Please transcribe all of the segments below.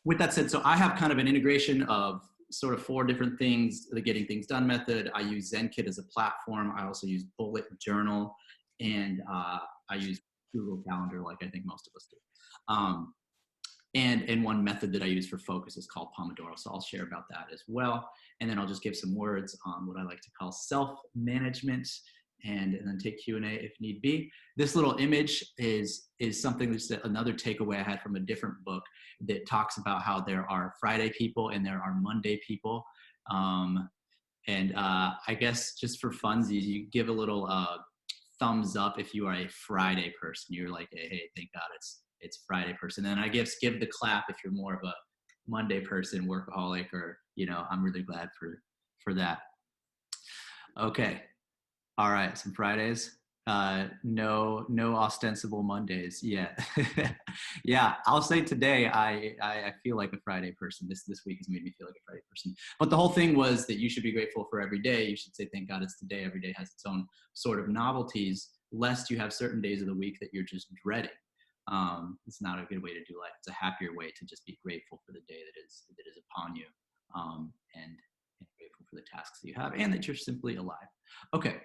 with that said, so I have kind of an integration of sort of 4 different things, the getting things done method. I use ZenKit as a platform. I also use Bullet Journal, and I use Google Calendar, like I think most of us do. And one method that I use for focus is called Pomodoro. So I'll share about that as well. And then I'll just give some words on what I like to call self-management, and then take Q&A if need be. This little image is something that's another takeaway I had from a different book that talks about how there are Friday people and there are Monday people. I guess just for funsies, you give a little thumbs up if you are a Friday person. You're like, hey, thank God it's Friday person. And I guess give the clap if you're more of a Monday person, workaholic, or, I'm really glad for that. Okay. All right. Some Fridays. No ostensible Mondays yet. Yeah. I'll say today, I feel like a Friday person. This week has made me feel like a Friday person. But the whole thing was that you should be grateful for every day. You should say, thank God it's today. Every day has its own sort of novelties, lest you have certain days of the week that you're just dreading. It's not a good way to do life. It's a happier way to just be grateful for the day that is upon you, and grateful for the tasks that you have, and that you're simply alive. Okay,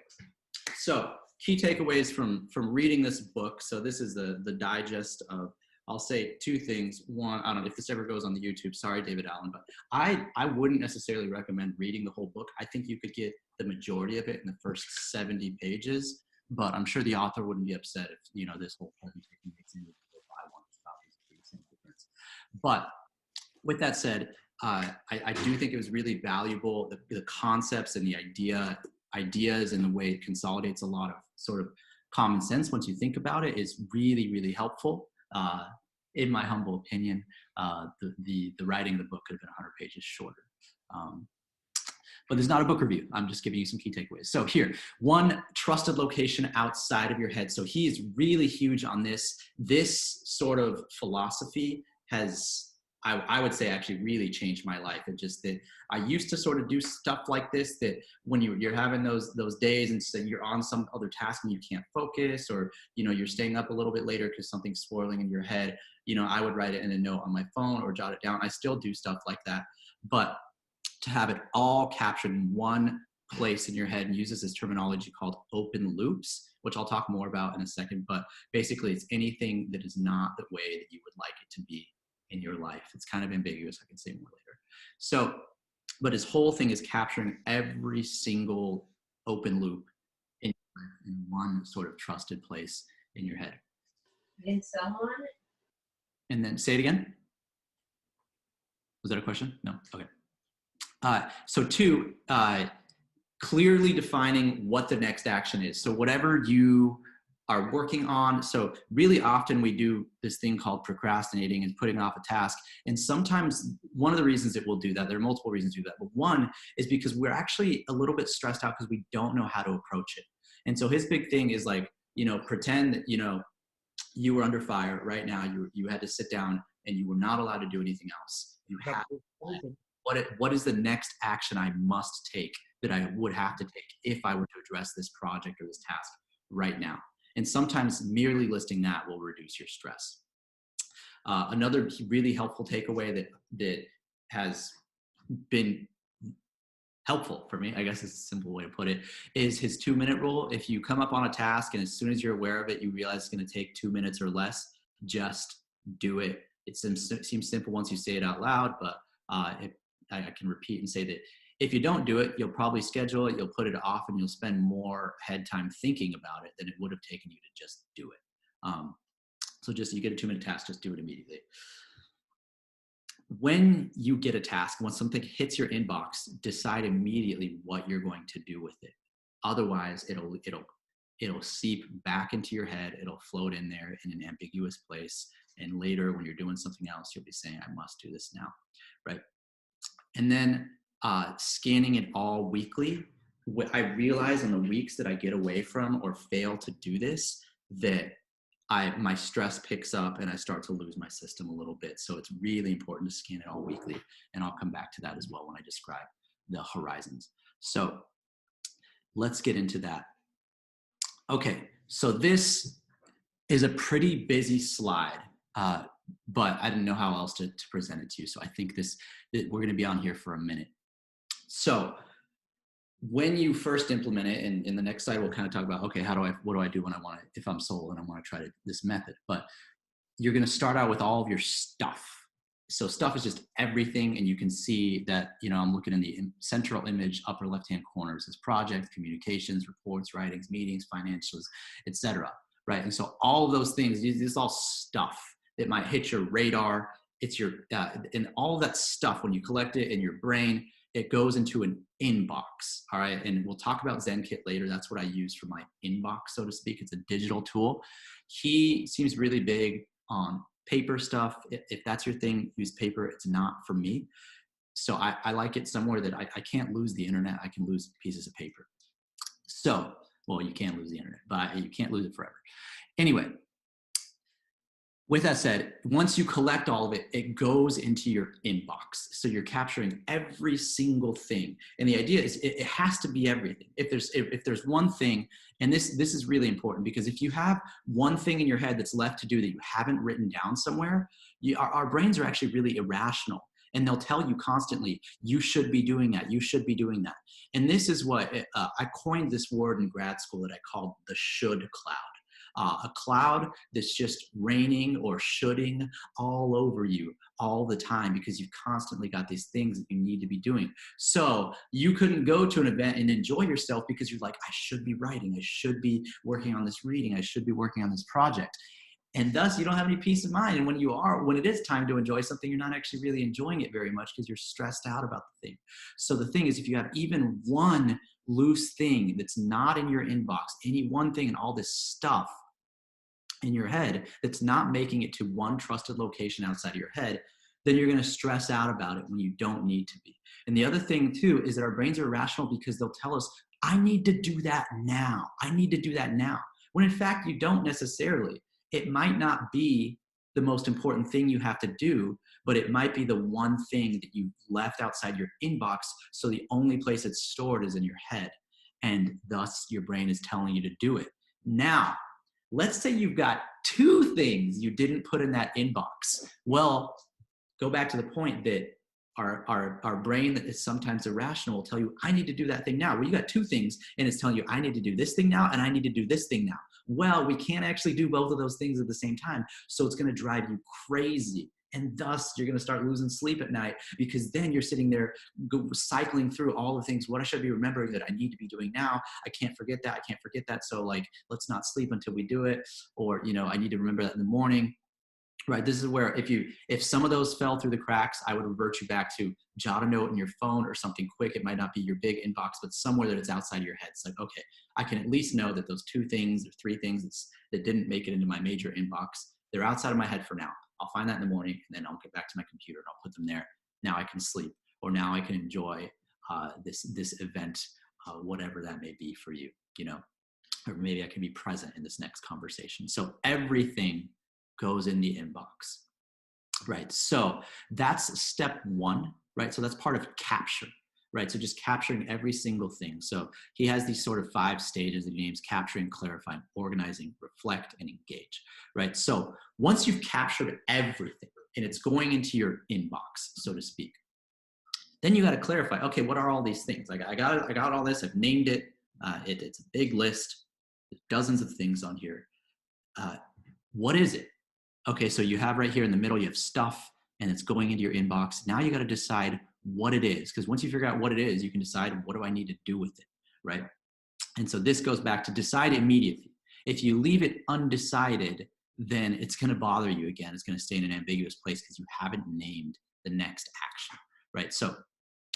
so key takeaways from reading this book. So this is the digest of, I'll say 2 things. One, I don't know if this ever goes on the YouTube. Sorry, David Allen, but I wouldn't necessarily recommend reading the whole book. I think you could get the majority of it in the first 70 pages. But I'm sure the author wouldn't be upset if, this whole presentation makes any buy one copies for the same difference. But with that said, I do think it was really valuable. The concepts and the ideas and the way it consolidates a lot of sort of common sense once you think about it is really, really helpful. In my humble opinion, the writing of the book could have been 100 pages shorter. But there's not a book review. I'm just giving you some key takeaways. So here, 1 trusted location outside of your head. So he is really huge on this. This sort of philosophy has, I would say, actually really changed my life. It just that I used to sort of do stuff like this, that when you're having those days and so you're on some other task and you can't focus, or, you're staying up a little bit later because something's swirling in your head, I would write it in a note on my phone or jot it down. I still do stuff like that. But to have it all captured in one place in your head, and uses this terminology called open loops, which I'll talk more about in a second. But basically, it's anything that is not the way that you would like it to be in your life. It's kind of ambiguous. I can say more later. So, but his whole thing is capturing every single open loop in one sort of trusted place in your head. In someone? And then say it again. Was that a question? No. Okay. So 2, clearly defining what the next action is. So whatever you are working on. So really often we do this thing called procrastinating and putting off a task. And sometimes one of the reasons it will do that, there are multiple reasons to do that, but one is because we're actually a little bit stressed out because we don't know how to approach it. And so his big thing is like, pretend that, you were under fire right now. You had to sit down and you were not allowed to do anything else. You had what is the next action I must take, that I would have to take if I were to address this project or this task right now. And sometimes merely listing that will reduce your stress. Another really helpful takeaway that has been helpful for me, I guess is a simple way to put it, is his 2-minute rule. If you come up on a task and as soon as you're aware of it, you realize it's going to take 2 minutes or less, just do it. It seems simple once you say it out loud, but I can repeat and say that if you don't do it, you'll probably schedule it, you'll put it off, and you'll spend more head time thinking about it than it would have taken you to just do it. So just, you get a 2-minute task, just do it immediately. When you get a task, when something hits your inbox, decide immediately what you're going to do with it. Otherwise, it'll seep back into your head. It'll float in there in an ambiguous place. And later, when you're doing something else, you'll be saying, I must do this now, right? And then scanning it all weekly. I realize in the weeks that I get away from or fail to do this, that my stress picks up and I start to lose my system a little bit. So it's really important to scan it all weekly. And I'll come back to that as well when I describe the horizons. So let's get into that. Okay, so this is a pretty busy slide. but I didn't know how else to present it to you. So I think we're going to be on here for a minute. So when you first implement it, and in the next slide, we'll kind of talk about, okay, what do I do when I want to, if I'm sold and I want to try this method, but you're going to start out with all of your stuff. So stuff is just everything. And you can see that, I'm looking in the central image, upper left-hand corner, it says projects, communications, reports, writings, meetings, financials, etc. Right. And so all of those things, this is all stuff that might hit your radar. It's your, and all of that stuff, when you collect it in your brain, it goes into an inbox. All right. And we'll talk about ZenKit later. That's what I use for my inbox, so to speak. It's a digital tool. He seems really big on paper stuff. If that's your thing, use paper. It's not for me. So I like it somewhere that I can't lose the internet. I can lose pieces of paper. So, well, you can lose the internet, but you can't lose it forever. Anyway, with that said, once you collect all of it, it goes into your inbox. So you're capturing every single thing. And the idea is it has to be everything. If there's one thing, and this is really important, because if you have one thing in your head that's left to do that you haven't written down somewhere, our brains are actually really irrational. And they'll tell you constantly, you should be doing that. You should be doing that. And this is what I coined this word in grad school that I called the should cloud. A cloud that's just raining or shoulding all over you all the time, because you've constantly got these things that you need to be doing. So you couldn't go to an event and enjoy yourself because you're like, I should be writing, I should be working on this reading, I should be working on this project. And thus you don't have any peace of mind. And when it is time to enjoy something, you're not actually really enjoying it very much because you're stressed out about the thing. So the thing is, if you have even one loose thing that's not in your inbox, any one thing and all this stuff in your head that's not making it to one trusted location outside of your head, then you're going to stress out about it when you don't need to be. And the other thing too is that our brains are irrational because they'll tell us, I need to do that now. I need to do that now. When in fact, you don't necessarily. It might not be the most important thing you have to do, but it might be the one thing that you left outside your inbox. So the only place it's stored is in your head. And thus your brain is telling you to do it. Now, let's say you've got two things you didn't put in that inbox. Well, go back to the point that our brain that is sometimes irrational will tell you, I need to do that thing now. Well, you got two things and it's telling you, I need to do this thing now and I need to do this thing now. Well, we can't actually do both of those things at the same time. So it's going to drive you crazy. And thus you're going to start losing sleep at night, because then you're sitting there cycling through all the things, what I should be remembering that I need to be doing now. I can't forget that. I can't forget that. So like, let's not sleep until we do it. Or, I need to remember that in the morning. Right. This is where if some of those fell through the cracks, I would revert you back to jot a note in your phone or something quick. It might not be your big inbox, but somewhere that it's outside your head. It's like, okay, I can at least know that those two things or three things that didn't make it into my major inbox, they're outside of my head for now. I'll find that in the morning and then I'll get back to my computer and I'll put them there. Now I can sleep, or now I can enjoy this event, whatever that may be for you, or maybe I can be present in this next conversation. So everything goes in the inbox, right? So that's step one, right? So that's part of capture, right? So just capturing every single thing. So he has these sort of 5 stages that he names: capturing, clarifying, organizing, reflect, and engage, right? So once you've captured everything and it's going into your inbox, so to speak, then you got to clarify, okay, what are all these things? I got all this, I've named it. It's a big list. There's dozens of things on here. What is it? Okay, so you have right here in the middle, you have stuff and it's going into your inbox. Now you got to decide what it is, because once you figure out what it is, you can decide, what do I need to do with it, right? And so this goes back to decide immediately. If you leave it undecided, then it's going to bother you again. It's going to stay in an ambiguous place because you haven't named the next action, right? So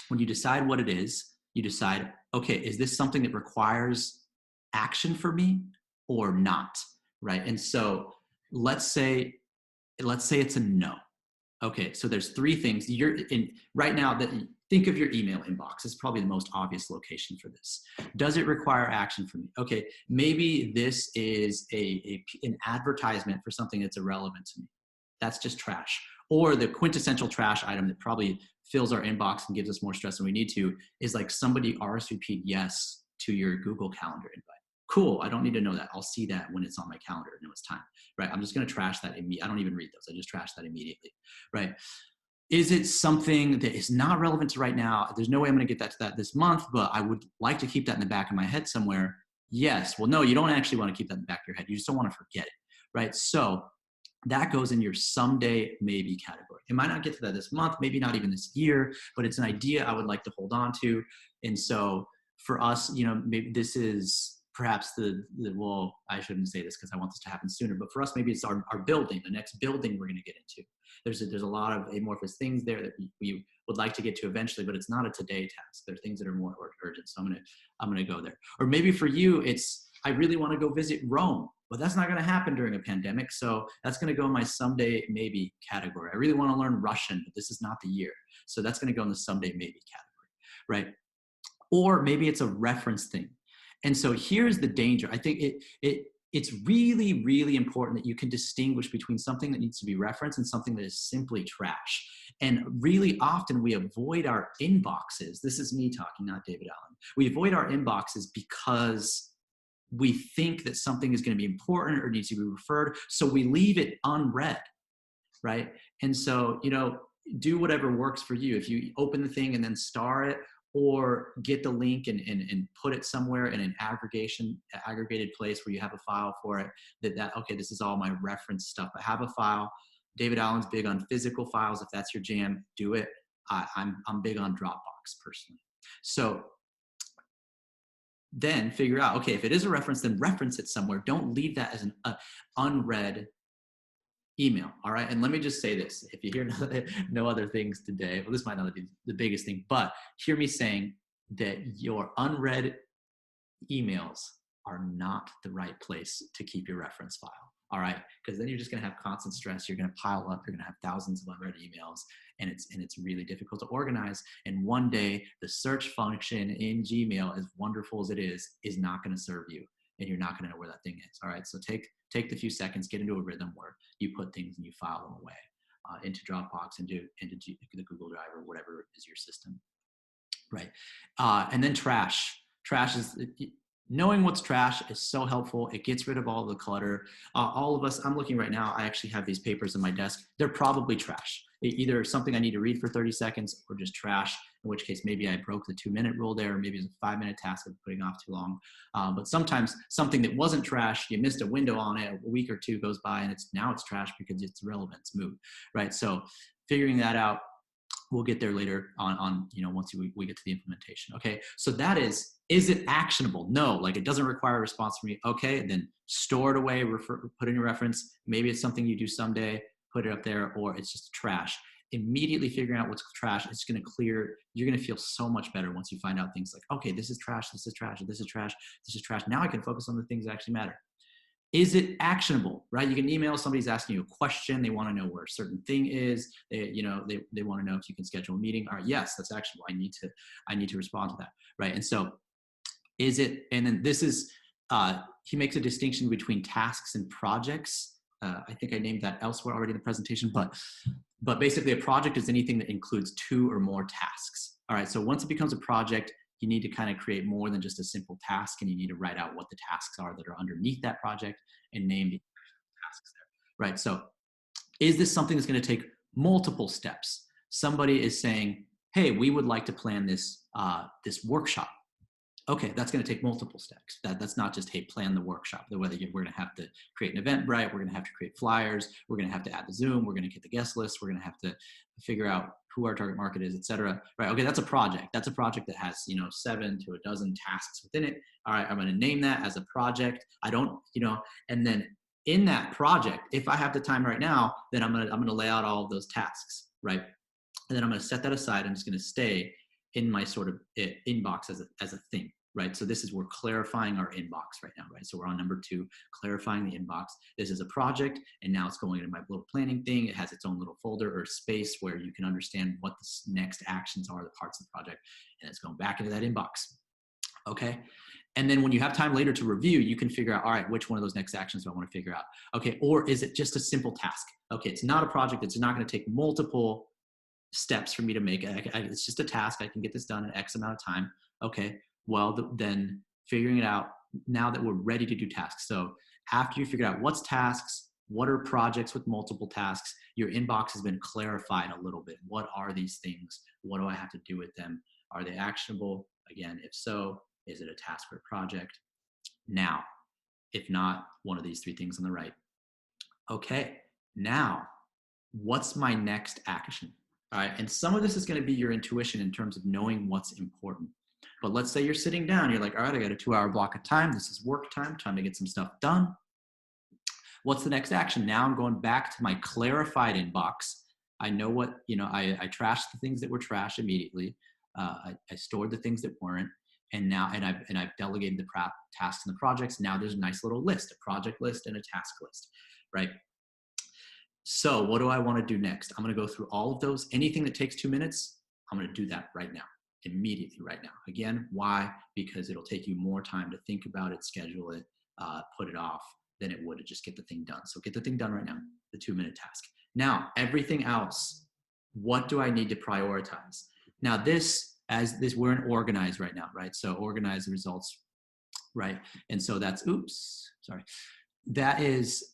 when you decide what it is, you decide, okay, is this something that requires action for me or not, right? And so let's say it's a no. Okay, so there's 3 things you're in right now. That think of your email inbox. It's probably the most obvious location for this. Does it require action from me? Okay, maybe this is an advertisement for something that's irrelevant to me. That's just trash. Or the quintessential trash item that probably fills our inbox and gives us more stress than we need to is like somebody RSVP'd yes to your Google Calendar invite. Cool. I don't need to know that. I'll see that when it's on my calendar and it's time, right? I'm just going to trash that. I don't even read those. I just trash that immediately, right? Is it something that is not relevant to right now? There's no way I'm going to get that to that this month, but I would like to keep that in the back of my head somewhere. Yes. Well, no, you don't actually want to keep that in the back of your head. You just don't want to forget it, right? So that goes in your someday maybe category. It might not get to that this month, maybe not even this year, but it's an idea I would like to hold on to. And so for us, maybe this is perhaps well, I shouldn't say this because I want this to happen sooner, but for us, maybe it's our building, the next building we're going to get into. There's a lot of amorphous things there that we would like to get to eventually, but it's not a today task. There are things that are more urgent. So I'm gonna go there. Or maybe for you, it's, I really want to go visit Rome, but that's not going to happen during a pandemic. So that's going to go in my someday maybe category. I really want to learn Russian, but this is not the year. So that's going to go in the someday maybe category, right? Or maybe it's a reference thing. And so here's the danger. I think it's really, really important that you can distinguish between something that needs to be referenced and something that is simply trash. And really often we avoid our inboxes. This is me talking, not David Allen. We avoid our inboxes because we think that something is going to be important or needs to be referred. So we leave it unread, right? And so, do whatever works for you. If you open the thing and then star it, or get the link and put it somewhere in an aggregated place where you have a file for it, okay, this is all my reference stuff. I have a file. David Allen's big on physical files. If that's your jam, do it. I'm big on Dropbox personally. So then figure out, okay, if it is a reference, then reference it somewhere. Don't leave that as an unread email. All right. And let me just say this, if you hear no other things today, well, this might not be the biggest thing, but hear me saying that your unread emails are not the right place to keep your reference file. All right. Because then you're just going to have constant stress. You're going to pile up. You're going to have thousands of unread emails, and it's really difficult to organize. And one day the search function in Gmail, as wonderful as it is not going to serve you, and you're not going to know where that thing is. All right. So take the few seconds, get into a rhythm where you put things and you file them away into Dropbox, into the Google Drive, or whatever is your system. Right. And then trash. Trash is, knowing what's trash is so helpful. It gets rid of all the clutter. All of us, I'm looking right now, I actually have these papers on my desk. They're probably trash. Either something I need to read for 30 seconds or just trash, in which case maybe I broke the 2-minute rule there, or maybe it's a 5-minute task of putting off too long. But sometimes something that wasn't trash, you missed a window on it, a week or two goes by and now it's trash because it's relevant, it's moved, right? So figuring that out, we'll get there later on once we get to the implementation. Okay, so that is it actionable? No, like it doesn't require a response from me. Okay, and then store it away, put in your reference. Maybe it's something you do someday, put it up there, or it's just trash. Immediately figuring out what's trash, it's going to clear. You're going to feel so much better once you find out things like, okay, this is trash, this is trash, this is trash, this is trash. Now I can focus on the things that actually matter. Is it actionable, right? You can email, somebody's asking you a question. They want to know where a certain thing is. They want to know if you can schedule a meeting. All right, yes, that's actionable. I need to respond to that, right? And so is it, and then this is, he makes a distinction between tasks and projects. I think I named that elsewhere already in the presentation, but basically a project is anything that includes 2 or more tasks. All right, so once it becomes a project, you need to kind of create more than just a simple task, and you need to write out what the tasks are that are underneath that project and name the tasks there, right? So is this something that's going to take multiple steps? Somebody is saying, hey, we would like to plan this workshop. Okay, that's going to take multiple steps. That's not just, hey, plan the workshop. We're going to have to create an Eventbrite. We're going to have to create flyers. We're going to have to add the Zoom. We're going to get the guest list. We're going to have to figure out who our target market is, et cetera. Right, okay, that's a project. That's a project that has, 7 to a dozen tasks within it. All right, I'm going to name that as a project. I don't, and then in that project, if I have the time right now, then I'm going to lay out all of those tasks, right? And then I'm going to set that aside. I'm just going to stay in my sort of inbox as a thing, right? So this is, we're clarifying our inbox right now, right? So we're on number 2, clarifying the inbox. This is a project, and now it's going into my little planning thing. It has its own little folder or space where you can understand what the next actions are, the parts of the project, and it's going back into that inbox, okay? And then when you have time later to review, you can figure out, all right, which one of those next actions do I want to figure out? Okay, or is it just a simple task? Okay, it's not a project. It's not going to take multiple steps for me to make it. It's just a task. I can get this done in X amount of time. Okay, well, then figuring it out, now that we're ready to do tasks. So after you figure out what's tasks, what are projects with multiple tasks, your inbox has been clarified a little bit. What are these things? What do I have to do with them? Are they actionable? Again, if so, is it a task or a project? Now, if not, one of these three things on the right. Okay, now, what's my next action? All right, and some of this is going to be your intuition in terms of knowing what's important. But let's say you're sitting down, you're like, all right, I got a 2-hour block of time. This is work time to get some stuff done. What's the next action? Now I'm going back to my clarified inbox. I know what, I trashed the things that were trash immediately. I stored the things that weren't. And now, I've delegated the tasks and the projects. Now there's a nice little list, a project list and a task list, right? So what do I want to do next? I'm going to go through all of those. Anything that takes 2 minutes, I'm going to do that right now, immediately right now. Again, why? Because it'll take you more time to think about it, schedule it, put it off than it would to just get the thing done. So get the thing done right now, the 2-minute task. Now, everything else, what do I need to prioritize? Now we're in organize right now, right? So organize the results, right? And so that is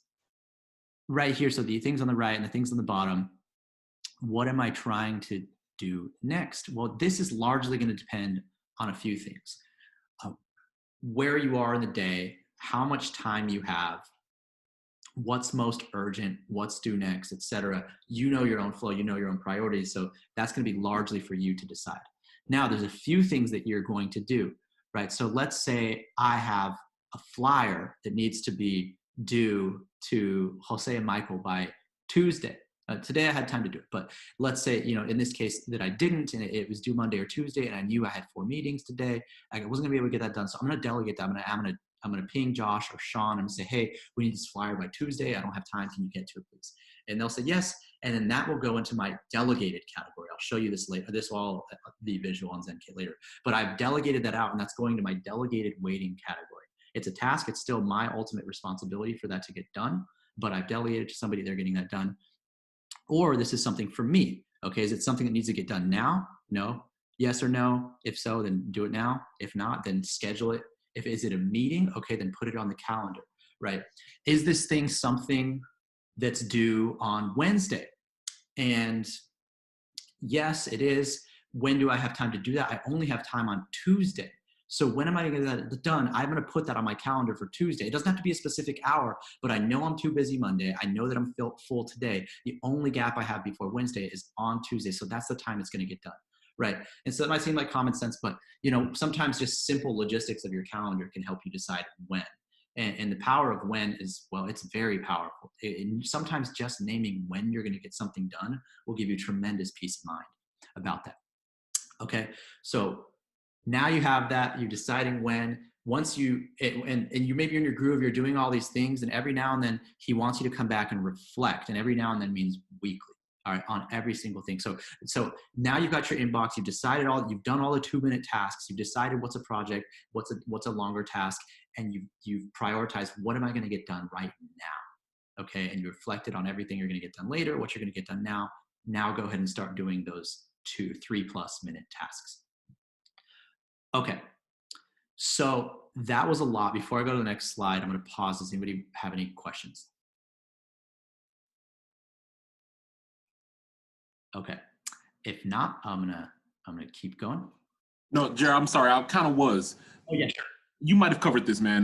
right here. So the things on the right and the things on the bottom, what am I trying to do next? Well, this is largely going to depend on a few things. Where you are in the day, how much time you have, what's most urgent, what's due next, etc. You know your own flow, you know your own priorities. So that's going to be largely for you to decide. Now, there's a few things that you're going to do, right? So let's say I have a flyer that needs to be due to Jose and Michael by Tuesday. Today I had time to do it, but let's say, in this case that I didn't, and it was due Monday or Tuesday, and I knew I had 4 meetings today. I wasn't gonna be able to get that done. So I'm gonna delegate that. I'm gonna ping Josh or Sean and say, hey, we need this flyer by Tuesday. I don't have time. Can you get to it, please? And they'll say yes. And then that will go into my delegated category. I'll show you this later. This will all be visual on Zenkit later. But I've delegated that out, and that's going to my delegated waiting category. It's a task. It's still my ultimate responsibility for that to get done, but I've delegated to somebody. They're getting that done. Or this is something for me. Okay, is it something that needs to get done now? No. Yes or no? If so, then do it now. If not, then schedule it. Is it a meeting? Okay, then put it on the calendar, right? Is this thing something that's due on Wednesday? And yes, it is. When do I have time to do that? I only have time on Tuesday. So when am I going to get that done? I'm going to put that on my calendar for Tuesday. It doesn't have to be a specific hour, but I know I'm too busy Monday. I know that I'm full today. The only gap I have before Wednesday is on Tuesday. So that's the time it's going to get done, right? And so that might seem like common sense, but sometimes just simple logistics of your calendar can help you decide when. And the power of when is, well, it's very powerful. Sometimes just naming when you're going to get something done will give you tremendous peace of mind about that. Okay, so now you have that, you're deciding when. Once you maybe in your groove, you're doing all these things, and every now and then he wants you to come back and reflect, and every now and then means weekly, all right, on every single thing. So now you've got your inbox, you've decided you've done all the 2-minute tasks, you've decided what's a project, what's a longer task, and you've prioritized what am I going to get done right now, okay, and you reflected on everything you're going to get done later, what you're going to get done now. Now go ahead and start doing those 2-3+ minute tasks. Okay, so that was a lot. Before I go to the next slide, I'm going to pause. Does anybody have any questions? Okay, if not, I'm gonna keep going. No, Jared, I'm sorry. I kind of was. Oh yeah, sure. You might have covered this, man.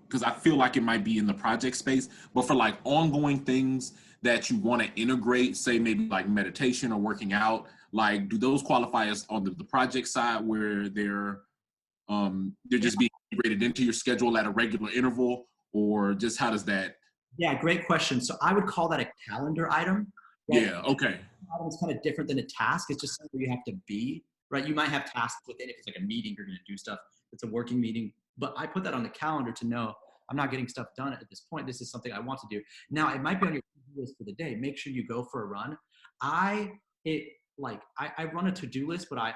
Because I feel like it might be in the project space, but for like ongoing things that you want to integrate, say maybe like meditation or working out, like do those qualify as on the project side where they're just being integrated into your schedule at a regular interval, or just how does that? Yeah, great question. So I would call that a calendar item. Right? Yeah. Okay. It's kind of different than a task. It's just something you have to be, right? You might have tasks within. If it's like a meeting, you're going to do stuff. It's a working meeting, but I put that on the calendar to know I'm not getting stuff done at this point. This is something I want to do. Now it might be on your list for the day. Make sure you go for a run. I run a to-do list, but I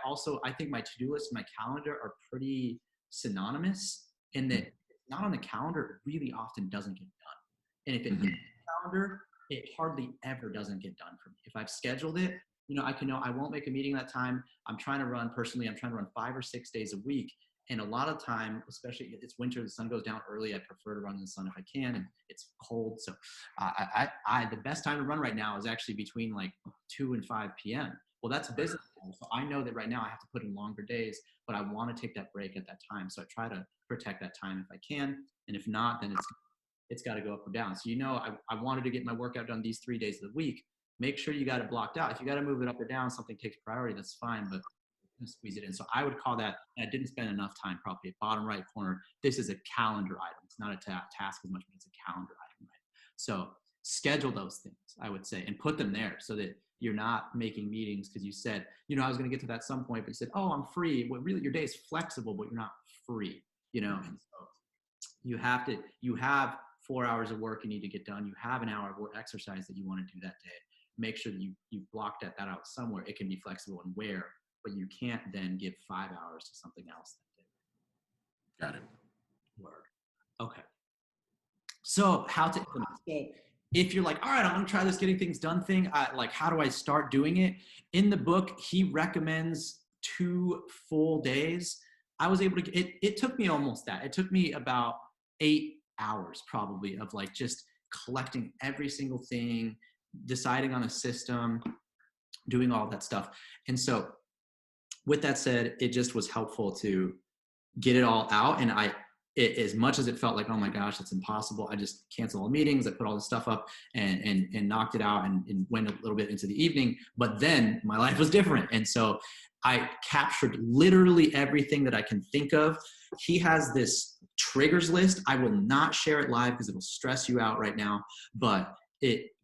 think my to-do list and my calendar are pretty synonymous in that not on the calendar, it really often doesn't get done. And if it's on the calendar, it hardly ever doesn't get done for me. If I've scheduled it, I can know I won't make a meeting that time. I'm trying to run 5 or 6 days a week. And a lot of time, especially it's winter, the sun goes down early. I prefer to run in the sun if I can, and it's cold. So the best time to run right now is actually between like 2 and 5 p.m. Well, that's business time. So I know that right now I have to put in longer days, but I want to take that break at that time. So I try to protect that time if I can. And if not, then it's got to go up or down. So, I wanted to get my workout done these 3 days of the week. Make sure you got it blocked out. If you got to move it up or down, something takes priority, that's fine, but squeeze it in. So I would call that, and I didn't spend enough time, probably at bottom right corner. This is a calendar item. It's not a task as much, but it's a calendar item, right? So schedule those things, I would say, and put them there so that you're not making meetings because you said, I was going to get to that some point, but you said, oh, I'm free. Well, really, your day is flexible, but you're not free, And so you have 4 hours of work you need to get done. You have an hour of work exercise that you want to do that day. Make sure that you've blocked that out somewhere. It can be flexible and where, but you can't then give 5 hours to something else that day. Got it. Word. Okay. So how to implement? So if you're like, all right, I'm going to try this getting things done thing. How do I start doing it? In the book, he recommends 2 full days. I was able to, it took me almost that. It took me about 8 hours probably of like just collecting every single thing, deciding on a system, doing all that stuff. And so with that said, it just was helpful to get it all out. And as much as it felt like, oh my gosh, that's impossible, I just canceled all the meetings. I put all the stuff up and knocked it out and went a little bit into the evening. But then my life was different. And so I captured literally everything that I can think of. He has this triggers list. I will not share it live because it'll stress you out right now. But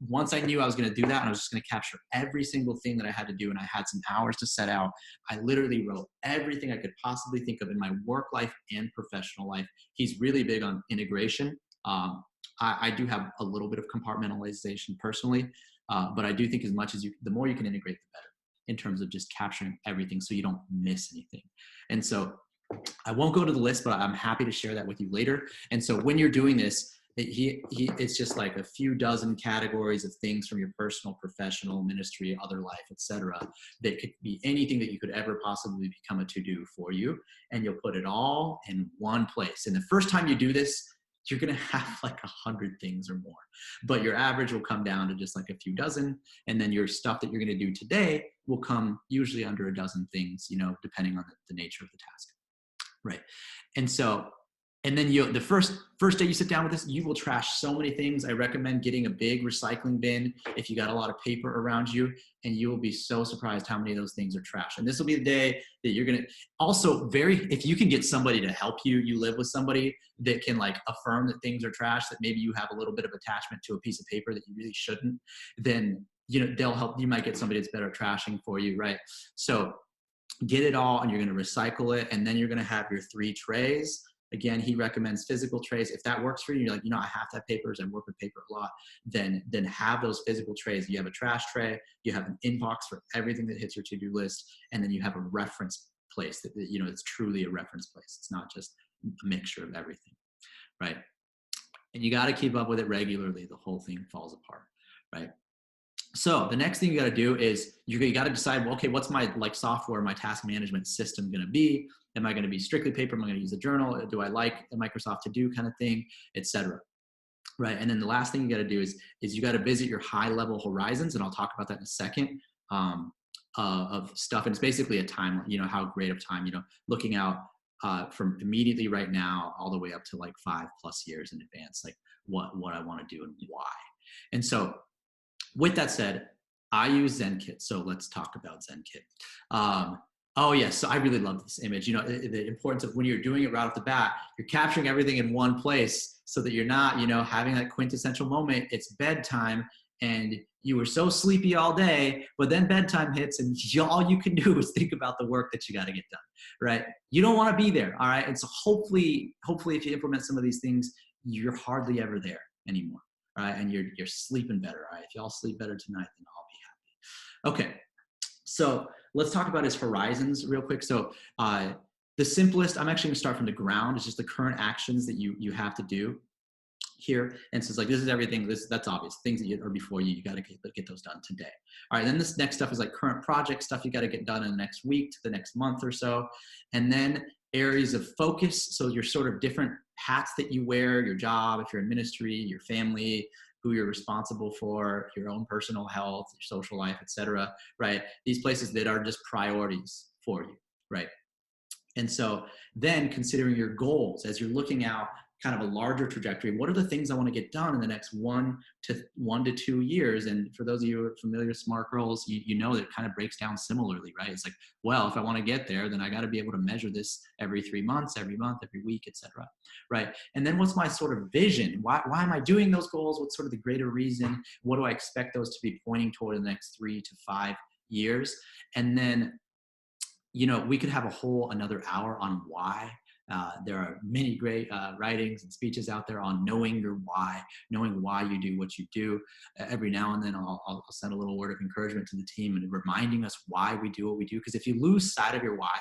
once I knew I was going to do that, and I was just going to capture every single thing that I had to do, and I had some hours to set out, I literally wrote everything I could possibly think of in my work life and professional life. He's really big on integration. I do have a little bit of compartmentalization personally, but I do think the more you can integrate, the better in terms of just capturing everything so you don't miss anything. And so I won't go to the list, but I'm happy to share that with you later. And so when you're doing this, it's just like a few dozen categories of things from your personal, professional, ministry, other life, etc. That could be anything that you could ever possibly become a to-do for you. And you'll put it all in one place. And the first time you do this, you're going to have like 100 things or more, but your average will come down to just like a few dozen. And then your stuff that you're going to do today will come usually under a dozen things, depending on the nature of the task. Right. And then the first day you sit down with this, you will trash so many things. I recommend getting a big recycling bin if you got a lot of paper around you, and you will be so surprised how many of those things are trash. And this will be the day that you're going to also if you can get somebody to help you live with somebody that can like affirm that things are trash, that maybe you have a little bit of attachment to a piece of paper that you really shouldn't, then, they'll help. You might get somebody that's better at trashing for you. Right. So get it all, and you're going to recycle it. And then you're going to have your 3 trays. Again, he recommends physical trays. If that works for you, you're like, I have to have papers. I work with paper a lot. Then have those physical trays. You have a trash tray. You have an inbox for everything that hits your to-do list. And then you have a reference place that, it's truly a reference place. It's not just a mixture of everything, right? And you got to keep up with it regularly. The whole thing falls apart, right? So the next thing you got to do is you got to decide, well, okay, what's my software, my task management system going to be? Am I going to be strictly paper? Am I going to use a journal? Do I like the Microsoft To Do kind of thing, etc. Right. And then the last thing you got to do is you got to visit your high level horizons. And I'll talk about that in a second, of stuff. And it's basically a timeline, how great of time, looking out from immediately right now all the way up to like 5+ years in advance, like what I want to do and why. And so with that said, I use ZenKit. So let's talk about ZenKit. Oh yes, so I really love this image. The importance of when you're doing it right off the bat, you're capturing everything in one place so that you're not, having that quintessential moment. It's bedtime and you were so sleepy all day, but then bedtime hits and all you can do is think about the work that you got to get done, right? You don't want to be there, all right? And so hopefully if you implement some of these things, you're hardly ever there anymore, right? And you're sleeping better, all right? If y'all sleep better tonight, then I'll be happy. Okay, so let's talk about his horizons real quick. So the simplest, I'm actually gonna start from the ground. It's just the current actions that you have to do here. And so it's like, this is everything, that's obvious. Things that are before you, you gotta get those done today. All right, then this next stuff is like current project stuff you gotta get done in the next week to the next month or so. And then areas of focus. So your sort of different hats that you wear, your job, if you're in ministry, your family, who you're responsible for, your own personal health, your social life, etc. Right? These places that are just priorities for you, right? And so then considering your goals as you're looking out kind of a larger trajectory, what are the things I want to get done in the next 1 to 2 years? And for those of you who are familiar with SMART goals, you know that it kind of breaks down similarly, right? It's like, well, if I want to get there, then I got to be able to measure this every 3 months, every month, every week, etc. Right? And then what's my sort of vision? Why am I doing those goals? What's sort of the greater reason? What do I expect those to be pointing toward in the next 3 to 5 years? And then, you know, we could have a whole another hour on why. There are many great writings and speeches out there on knowing your why, knowing why you do what you do. Every now and then I'll send a little word of encouragement to the team and reminding us why we do what we do. Because if you lose sight of your why,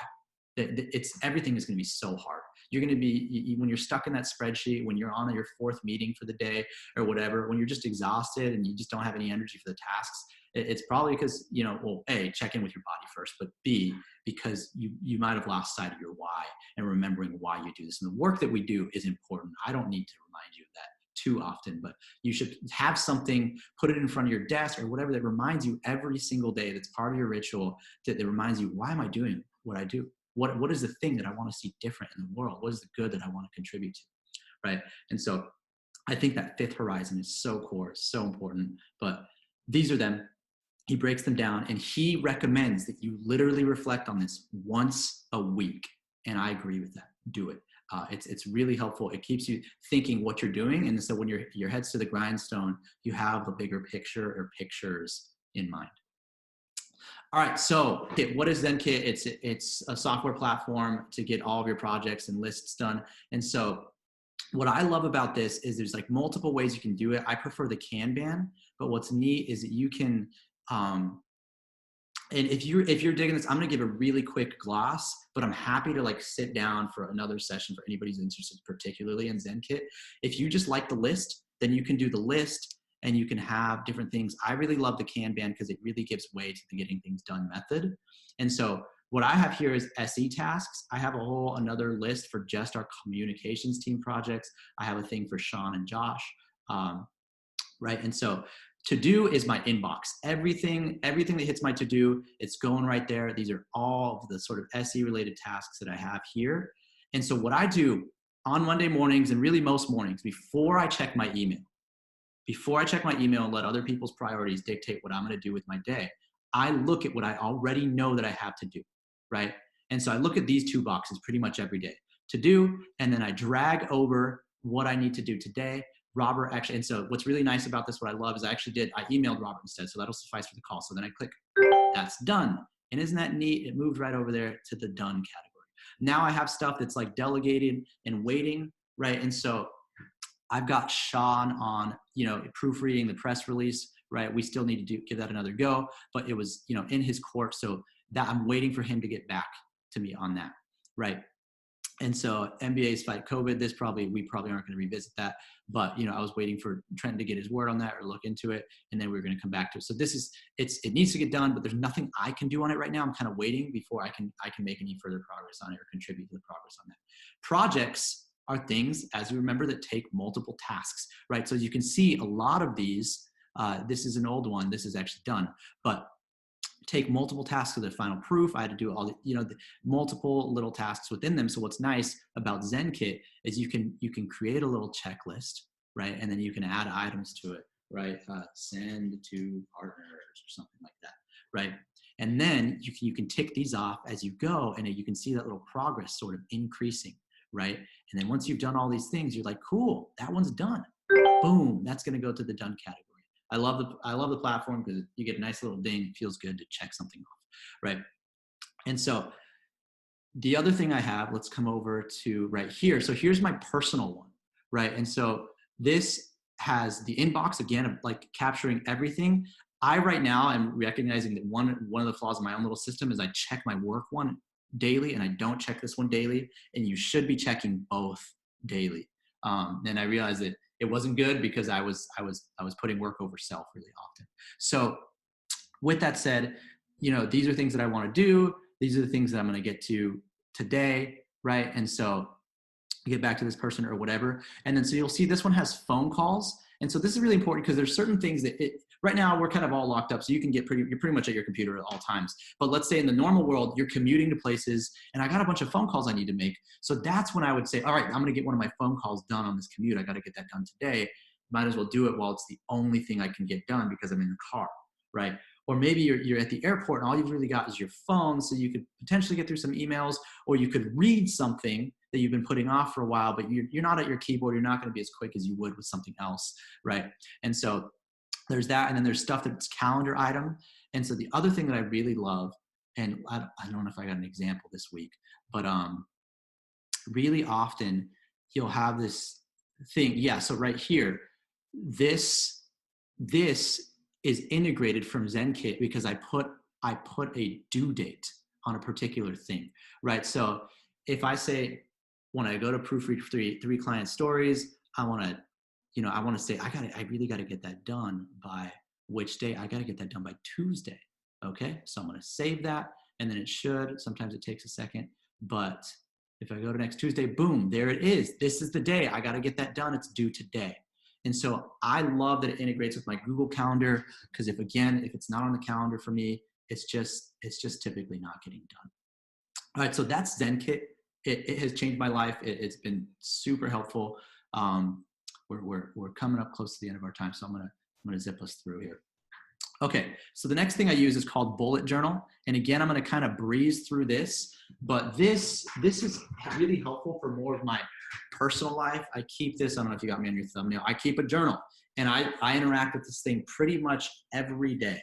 everything is going to be so hard. You're going to be, when you're stuck in that spreadsheet, when you're on your 4th meeting for the day or whatever, when you're just exhausted and you just don't have any energy for the tasks, it's probably because, you know, well, A, check in with your body first, but B, because you might have lost sight of your why and remembering why you do this. And the work that we do is important. I don't need to remind you of that too often, but you should have something, put it in front of your desk or whatever that reminds you every single day, that's part of your ritual, that reminds you, why am I doing what I do? What is the thing that I want to see different in the world? What is the good that I want to contribute to, right? And so I think that 5th horizon is so core, so important, but these are them. He breaks them down and he recommends that you literally reflect on this once a week. And I agree with that. Do it. It's really helpful. It keeps you thinking what you're doing. And so when your head's to the grindstone, you have the bigger picture or pictures in mind. All right, so what is ZenKit? It's a software platform to get all of your projects and lists done. And so what I love about this is there's like multiple ways you can do it. I prefer the Kanban, but what's neat is that you can, and if you're digging this, I'm gonna give a really quick gloss, but I'm happy to like sit down for another session for anybody who's interested, particularly in ZenKit. If you just like the list, then you can do the list and you can have different things. I really love the Kanban because it really gives way to the getting things done method. And so what I have here is SE tasks. I have a whole another list for just our communications team projects. I have a thing for Sean and Josh, right? And so to do is my inbox. Everything that hits my to do, it's going right there. These are all of the sort of SE related tasks that I have here. And so what I do on Monday mornings and really most mornings before I check my email, and let other people's priorities dictate what I'm going to do with my day, I look at what I already know that I have to do, right? And so I look at these 2 boxes pretty much every day, to do, and then I drag over what I need to do today. Robert actually, and so what's really nice about this, what I love is I emailed Robert instead, so that'll suffice for the call. So then I click, that's done. And isn't that neat? It moved right over there to the done category. Now I have stuff that's like delegated and waiting, right? And so I've got Sean on, you know, proofreading the press release, right? We still need to give that another go, but it was, you know, in his court. So that I'm waiting for him to get back to me on that, right? And so NBA's fight COVID, we probably aren't going to revisit that, but, you know, I was waiting for Trent to get his word on that or look into it, and then we were going to come back to it. So it needs to get done, but there's nothing I can do on it right now. I'm kind of waiting before I can make any further progress on it or contribute to the progress on that. Projects are things, as you remember, that take multiple tasks, right? So you can see a lot of these, this is an old one, this is actually done, but take multiple tasks to the final proof. I had to do all the, you know, the multiple little tasks within them. So what's nice about ZenKit is you can create a little checklist, right? And then you can add items to it, right? Send to partners or something like that, right? And then you can tick these off as you go, and you can see that little progress sort of increasing, right? And then once you've done all these things, you're like, cool, that one's done. Boom, that's going to go to the done category. I love the platform because you get a nice little ding. It feels good to check something off, right? And so the other thing I have, let's come over to right here. So here's my personal one, right? And so this has the inbox, again, of like capturing everything. I right now am recognizing that one of the flaws in my own little system is I check my work one daily and I don't check this one daily, and you should be checking both daily. And I realized that it wasn't good because I was putting work over self really often. So with that said, you know, these are things that I want to do. These are the things that I'm going to get to today. right? And so get back to this person or whatever. And then so you'll see this one has phone calls. And so this is really important because there's certain things that right now we're kind of all locked up. So you're pretty much at your computer at all times. But let's say in the normal world, you're commuting to places and I got a bunch of phone calls I need to make. So that's when I would say, all right, I'm going to get one of my phone calls done on this commute. I got to get that done today. Might as well do it while it's the only thing I can get done because I'm in the car, right? Or maybe you're at the airport and all you've really got is your phone. So you could potentially get through some emails, or you could read something that you've been putting off for a while, but you're not at your keyboard. You're not going to be as quick as you would with something else, right? And so there's that. And then there's stuff that's calendar item. And so the other thing that I really love, and I don't know if I got an example this week, but really often you'll have this thing. Yeah, so right here, this is integrated from ZenKit because I put a due date on a particular thing, right? So if I say, when I go to proofread three client stories, I want to say, I really got to get that done by which day? I got to get that done by Tuesday. Okay. So I'm going to save that, and then it should, sometimes it takes a second, but if I go to next Tuesday, boom, there it is. This is the day I got to get that done. It's due today. And so I love that it integrates with my Google Calendar, because if it's not on the calendar for me, it's just typically not getting done. All right, so that's ZenKit. It has changed my life. It's been super helpful. We're coming up close to the end of our time, so I'm gonna zip us through here. Okay, so the next thing I use is called Bullet Journal. And again, I'm gonna kind of breeze through this, but this is really helpful for more of my personal life. I keep this, I don't know if you got me on your thumbnail, I keep a journal, and I interact with this thing pretty much every day.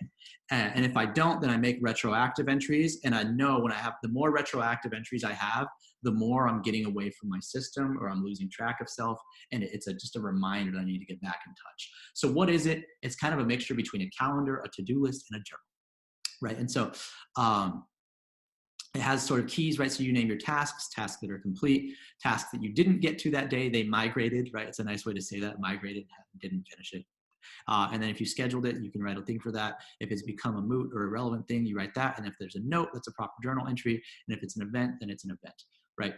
And if I don't, then I make retroactive entries. And I know when I have, the more retroactive entries I have, the more I'm getting away from my system, or I'm losing track of self. And it's just a reminder that I need to get back in touch. So what is it? It's kind of a mixture between a calendar, a to-do list, and a journal, right? And so it has sort of keys, right? So you name your tasks that are complete, tasks that you didn't get to that day, they migrated, right? It's a nice way to say that, migrated, didn't finish it. And then if you scheduled it, you can write a thing for that. If it's become a moot or irrelevant thing, you write that. And if there's a note, that's a proper journal entry. And if it's an event, then it's an event, right?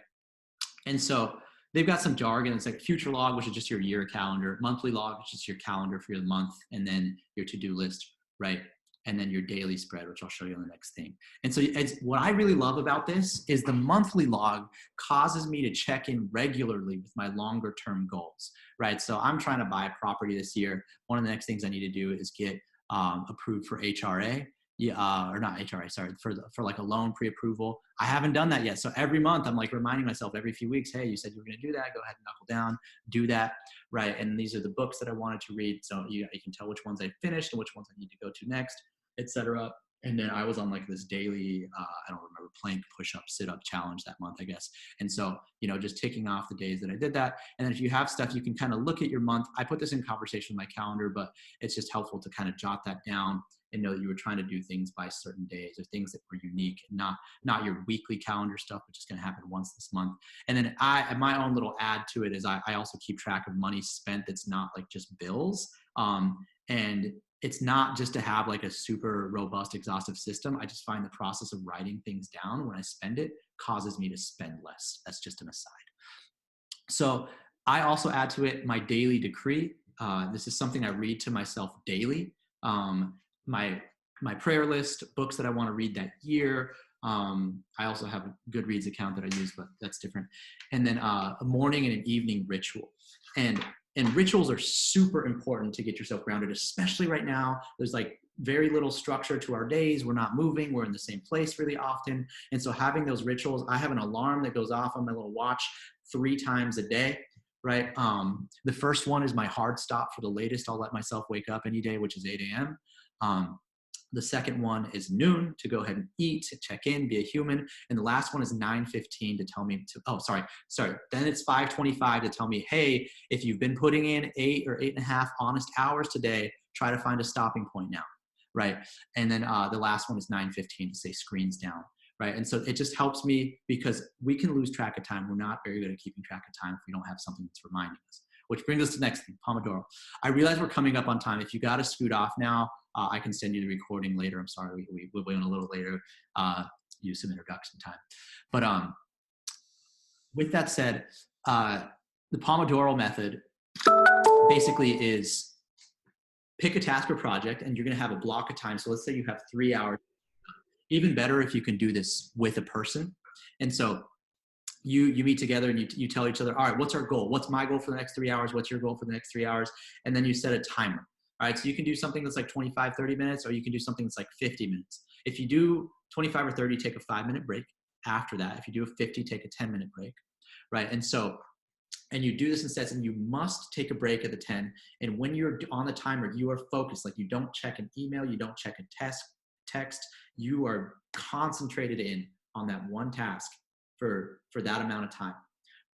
And so they've got some jargon. It's like future log, which is just your year calendar, monthly log, which is your calendar for your month, and then your to-do list, right? And then your daily spread, which I'll show you on the next thing. And so what I really love about this is the monthly log causes me to check in regularly with my longer term goals, right? So I'm trying to buy a property this year. One of the next things I need to do is get approved for HRA. Or not HRA, sorry, for like a loan pre-approval. I haven't done that yet. So every month I'm like reminding myself every few weeks, hey, you said you were going to do that. Go ahead and knuckle down, do that, right? And these are the books that I wanted to read. So you can tell which ones I finished and which ones I need to go to next, etc. And then I was on like this daily, I don't remember, plank, push-up, sit-up challenge that month, I guess. And so, just ticking off the days that I did that. And then if you have stuff, you can kind of look at your month. I put this in conversation with my calendar, but it's just helpful to kind of jot that down and know that you were trying to do things by certain days, or things that were unique, and not your weekly calendar stuff, which is going to happen once this month. And then my own little add to it is I also keep track of money spent that's not like just bills. And it's not just to have like a super robust, exhaustive system. I just find the process of writing things down when I spend it causes me to spend less. That's just an aside. So I also add to it my daily decree. This is something I read to myself daily. My prayer list, books that I want to read that year. I also have a Goodreads account that I use, but that's different. And then a morning and an evening ritual. And rituals are super important to get yourself grounded, especially right now. There's like very little structure to our days. We're not moving. We're in the same place really often. And so having those rituals, I have an alarm that goes off on my little watch 3 times a day, right? The first one is my hard stop for the latest. I'll let myself wake up any day, which is 8 a.m. The second one is noon to go ahead and eat, check in, be a human. And the last one is 9:15 to tell me to, sorry. Then it's 5:25 to tell me, hey, if you've been putting in 8 or 8.5 honest hours today, try to find a stopping point now, right? And then the last one is 9:15 to say screens down, right? And so it just helps me, because we can lose track of time. We're not very good at keeping track of time if we don't have something that's reminding us. Which brings us to the next thing, Pomodoro. I realize we're coming up on time. If you got to scoot off now, I can send you the recording later. I'm sorry, we went a little later, use some introduction time. But with that said, the Pomodoro method basically is pick a task or project, and you're going to have a block of time. So let's say you have 3 hours. Even better if you can do this with a person. And so you meet together and you tell each other, all right, what's our goal? What's my goal for the next 3 hours? What's your goal for the next 3 hours? And then you set a timer. All right, so you can do something that's like 25, 30 minutes, or you can do something that's like 50 minutes. If you do 25 or 30, take a 5-minute break after that. If you do a 50, take a 10-minute break, right? And you do this in sets, and you must take a break at the 10. And when you're on the timer, you are focused. Like, you don't check an email, you don't check a text, you are concentrated in on that one task for that amount of time,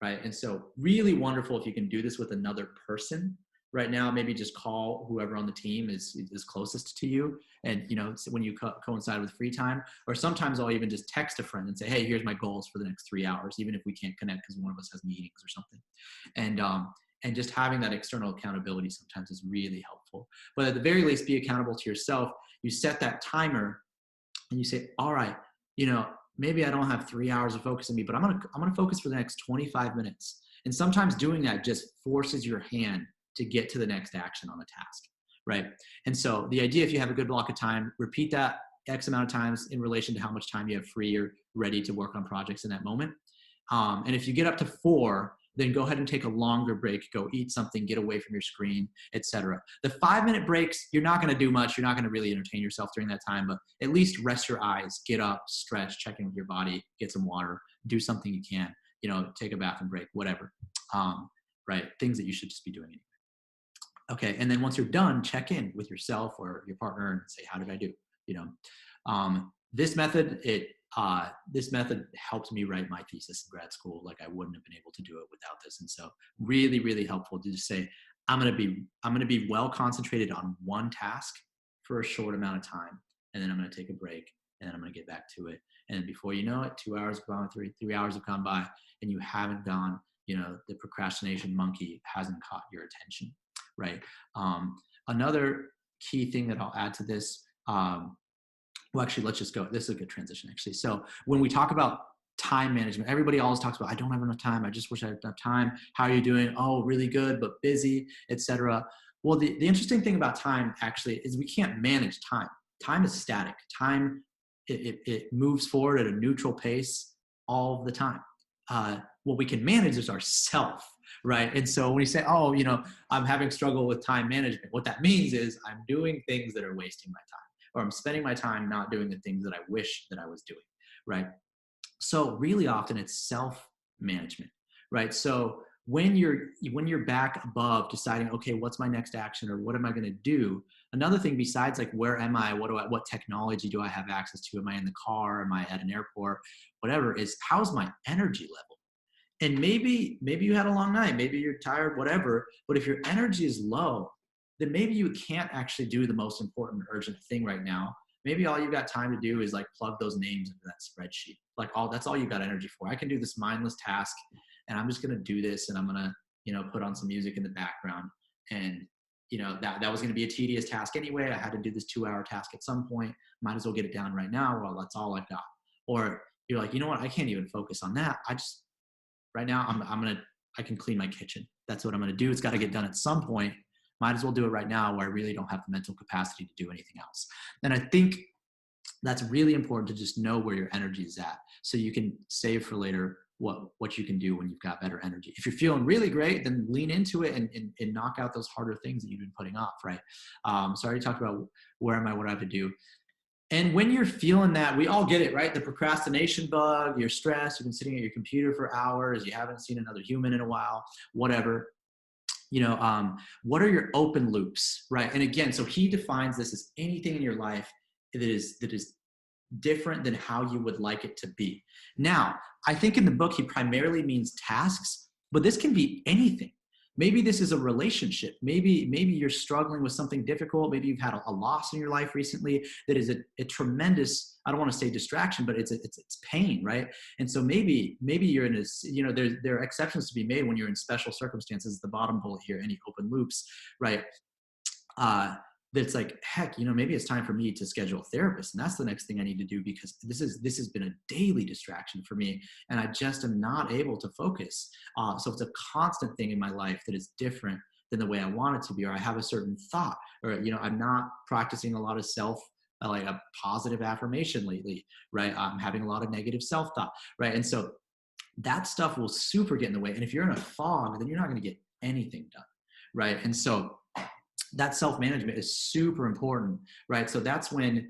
right? And so really wonderful if you can do this with another person. Right now, maybe just call whoever on the team is closest to you, and when you coincide with free time. Or sometimes I'll even just text a friend and say, hey, here's my goals for the next 3 hours, even if we can't connect because one of us has meetings or something. And just having that external accountability sometimes is really helpful. But at the very least, be accountable to yourself. You set that timer and you say, all right, maybe I don't have 3 hours of focus on me, but I'm gonna focus for the next 25 minutes. And sometimes doing that just forces your hand to get to the next action on the task, right? And so the idea, if you have a good block of time, repeat that X amount of times in relation to how much time you have free or ready to work on projects in that moment. And if you get up to 4, then go ahead and take a longer break, go eat something, get away from your screen, etc. The 5-minute breaks, you're not going to do much. You're not going to really entertain yourself during that time, but at least rest your eyes, get up, stretch, check in with your body, get some water, do something you can, take a bathroom break, whatever, right? Things that you should just be doing anyway. Okay, and then once you're done, check in with yourself or your partner and say, how did I do? This method helped me write my thesis in grad school. Like, I wouldn't have been able to do it without this. And so really, really helpful to just say, I'm going to be well concentrated on one task for a short amount of time. And then I'm going to take a break, and then I'm going to get back to it. And before you know it, 2 hours have gone, 3 hours have gone by, and you haven't gone, the procrastination monkey hasn't caught your attention. Right. Another key thing that I'll add to this, well, actually, let's just go. This is a good transition, actually. So when we talk about time management, everybody always talks about, I don't have enough time. I just wish I had enough time. How are you doing? Oh, really good, but busy, etc. Well, the interesting thing about time actually is we can't manage time. Time is static. Time, it moves forward at a neutral pace all the time. What we can manage is ourself. Right. And so when you say, oh, I'm having struggle with time management, what that means is I'm doing things that are wasting my time, or I'm spending my time not doing the things that I wish that I was doing. Right. So really often it's self-management. Right. So when you're back above deciding, okay, what's my next action, or what am I going to do? Another thing besides, like, where am I? What technology do I have access to? Am I in the car? Am I at an airport? Whatever, is how's my energy level? And maybe you had a long night, maybe you're tired, whatever, but if your energy is low, then maybe you can't actually do the most important urgent thing right now. Maybe all you've got time to do is like plug those names into that spreadsheet. Like, that's all you've got energy for. I can do this mindless task, and I'm just going to do this, and I'm going to, put on some music in the background. And, that was going to be a tedious task anyway. I had to do this 2-hour task at some point. Might as well get it down right now. Well, that's all I've got. Or you're like, you know what? I can't even focus on that. Right now, I can clean my kitchen. That's what I'm going to do. It's got to get done at some point. Might as well do it right now, where I really don't have the mental capacity to do anything else. And I think that's really important, to just know where your energy is at, so you can save for later what you can do when you've got better energy. If you're feeling really great, then lean into it and knock out those harder things that you've been putting off, right? So I already talked about where am I, what I have to do. And when you're feeling that, we all get it, right? The procrastination bug, you're stressed, you've been sitting at your computer for hours, you haven't seen another human in a while, whatever. What are your open loops, right? And again, so he defines this as anything in your life that is different than how you would like it to be. Now, I think in the book, he primarily means tasks, but this can be anything. Maybe this is a relationship. Maybe you're struggling with something difficult. Maybe you've had a loss in your life recently that is a tremendous, I don't want to say distraction, but it's pain, right? And so maybe you're in a, there are exceptions to be made when you're in special circumstances. The bottom bullet here, any open loops, right? that's like, heck, maybe it's time for me to schedule a therapist. And that's the next thing I need to do, because this has been a daily distraction for me. And I just am not able to focus. So it's a constant thing in my life that is different than the way I want it to be, or I have a certain thought, or, I'm not practicing a lot of like a positive affirmation lately, right? I'm having a lot of negative self-thought, right? And so that stuff will super get in the way. And if you're in a fog, then you're not going to get anything done, right? And so that self-management is super important, right? So that's when,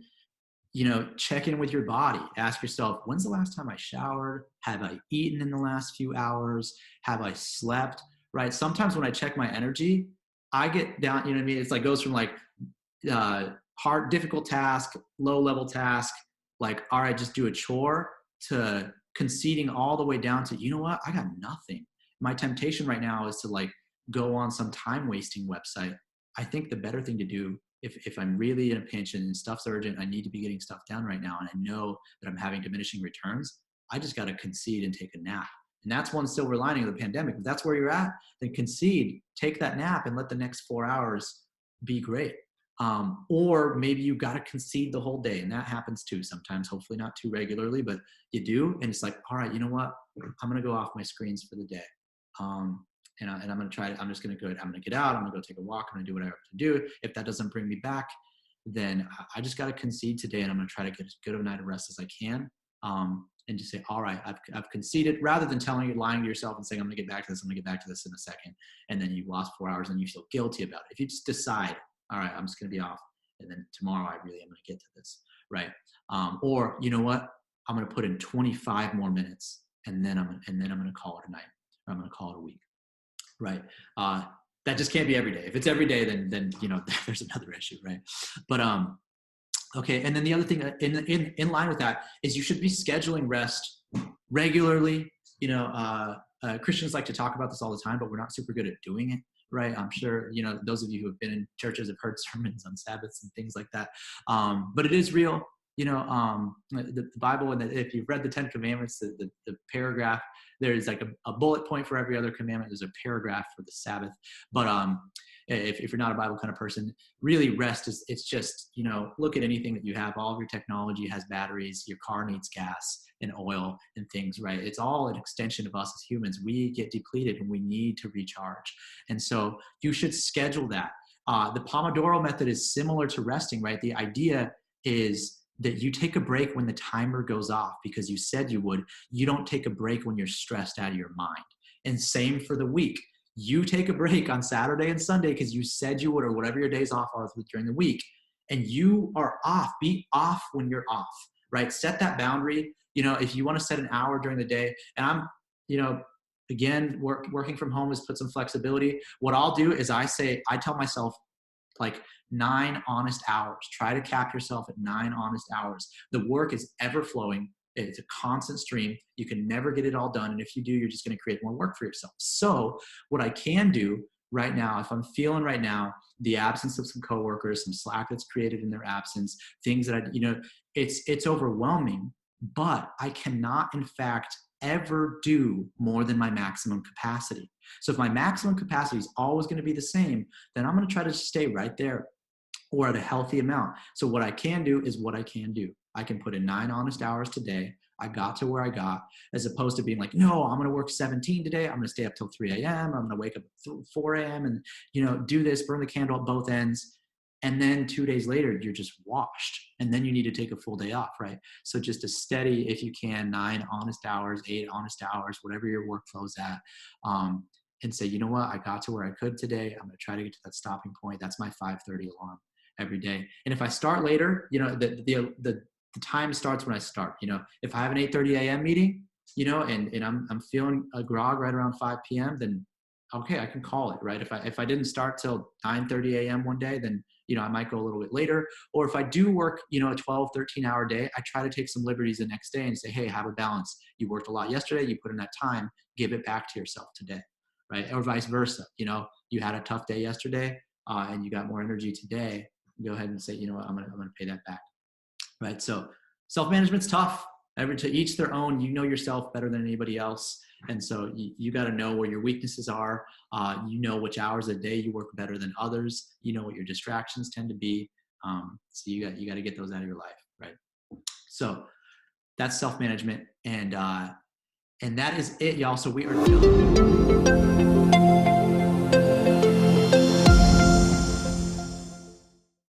check in with your body. Ask yourself, when's the last time I showered? Have I eaten in the last few hours? Have I slept, right? Sometimes when I check my energy, I get down, you know what I mean? It's like goes from like hard, difficult task, low level task, like, all right, just do a chore, to conceding all the way down to, you know what? I got nothing. My temptation right now is to like go on some time wasting website. I think the better thing to do, if I'm really in a pinch and stuff's urgent, I need to be getting stuff done right now, and I know that I'm having diminishing returns, I just got to concede and take a nap. And that's one silver lining of the pandemic. If that's where you're at, then concede, take that nap, and let the next 4 hours be great. Or maybe you got to concede the whole day, and that happens too sometimes, hopefully not too regularly, but you do. And it's like, all right, you know what? I'm going to go off my screens for the day. And I'm going to try to, I'm just going to go, I'm going to get out. I'm going to go take a walk. I'm going to do what I have to do. If that doesn't bring me back, then I just got to concede today, and I'm going to try to get as good of a night of rest as I can. And just say, all right, I've conceded, rather than lying to yourself and saying, I'm going to get back to this. I'm going to get back to this in a second. And then you've lost 4 hours and you feel guilty about it. If you just decide, all right, I'm just going to be off, and then tomorrow I really am going to get to this, right? Or you know what? I'm going to put in 25 more minutes, and then I'm going to call it a night, or I'm going to call it a week, right? That just can't be every day. If it's every day, then there's another issue, right? But okay, and then the other thing in line with that is you should be scheduling rest regularly. Christians like to talk about this all the time, but we're not super good at doing it. Right. I'm sure, those of you who have been in churches have heard sermons on Sabbaths and things like that. But it is real, the Bible, and if you've read the 10 Commandments, the paragraph, there's like a bullet point for every other commandment. There's a paragraph for the Sabbath. But if you're not a Bible kind of person, really rest it's just, look at anything that you have. All of your technology has batteries. Your car needs gas and oil and things, right? It's all an extension of us as humans. We get depleted and we need to recharge. And so you should schedule that. The Pomodoro method is similar to resting, right? The idea is that you take a break when the timer goes off because you said you would. You don't take a break when you're stressed out of your mind. And same for the week. You take a break on Saturday and Sunday because you said you would, or whatever your days off are during the week. And you are off. Be off when you're off, right? Set that boundary. If you want to set an hour during the day, and I'm, again, working from home has put some flexibility. What I'll do is I tell myself like 9 honest hours. Try to cap yourself at 9 honest hours. The work is ever flowing. It's a constant stream. You can never get it all done. And if you do, you're just going to create more work for yourself. So what I can do right now, if I'm feeling right now the absence of some coworkers, some slack that's created in their absence, things that it's overwhelming, but I cannot, in fact, ever do more than my maximum capacity. So if my maximum capacity is always going to be the same, then I'm going to try to stay right there or at a healthy amount. So what I can do is what I can do. I can put in 9 honest hours today. I got to where I got, as opposed to being like, no, I'm going to work 17 today. I'm going to stay up till 3 a.m. I'm going to wake up at 4 a.m. and, do this, burn the candle at both ends. And then 2 days later, you're just washed. And then you need to take a full day off, right? So just a steady, if you can, 9 honest hours, 8 honest hours, whatever your workflow's at. And say, you know what? I got to where I could today. I'm going to try to get to that stopping point. That's my 5:30 alarm every day. And if I start later, the time starts when I start. If I have an 8:30 a.m. meeting, and I'm feeling a grog right around 5 p.m., then okay, I can call it, right? If I didn't start till 9:30 a.m. one day, then I might go a little bit later. Or if I do work, a 12, 13-hour day, I try to take some liberties the next day and say, hey, have a balance. You worked a lot yesterday, you put in that time, give it back to yourself today, right? Or vice versa. You had a tough day yesterday, and you got more energy today. Go ahead and say, you know what, I'm gonna pay that back, right? So self-management's tough. To each their own. You know yourself better than anybody else. And so you got to know where your weaknesses are. You know which hours of the day you work better than others. You know what your distractions tend to be. So you got to get those out of your life, right? So that's self-management, and that is it, y'all. So we are done.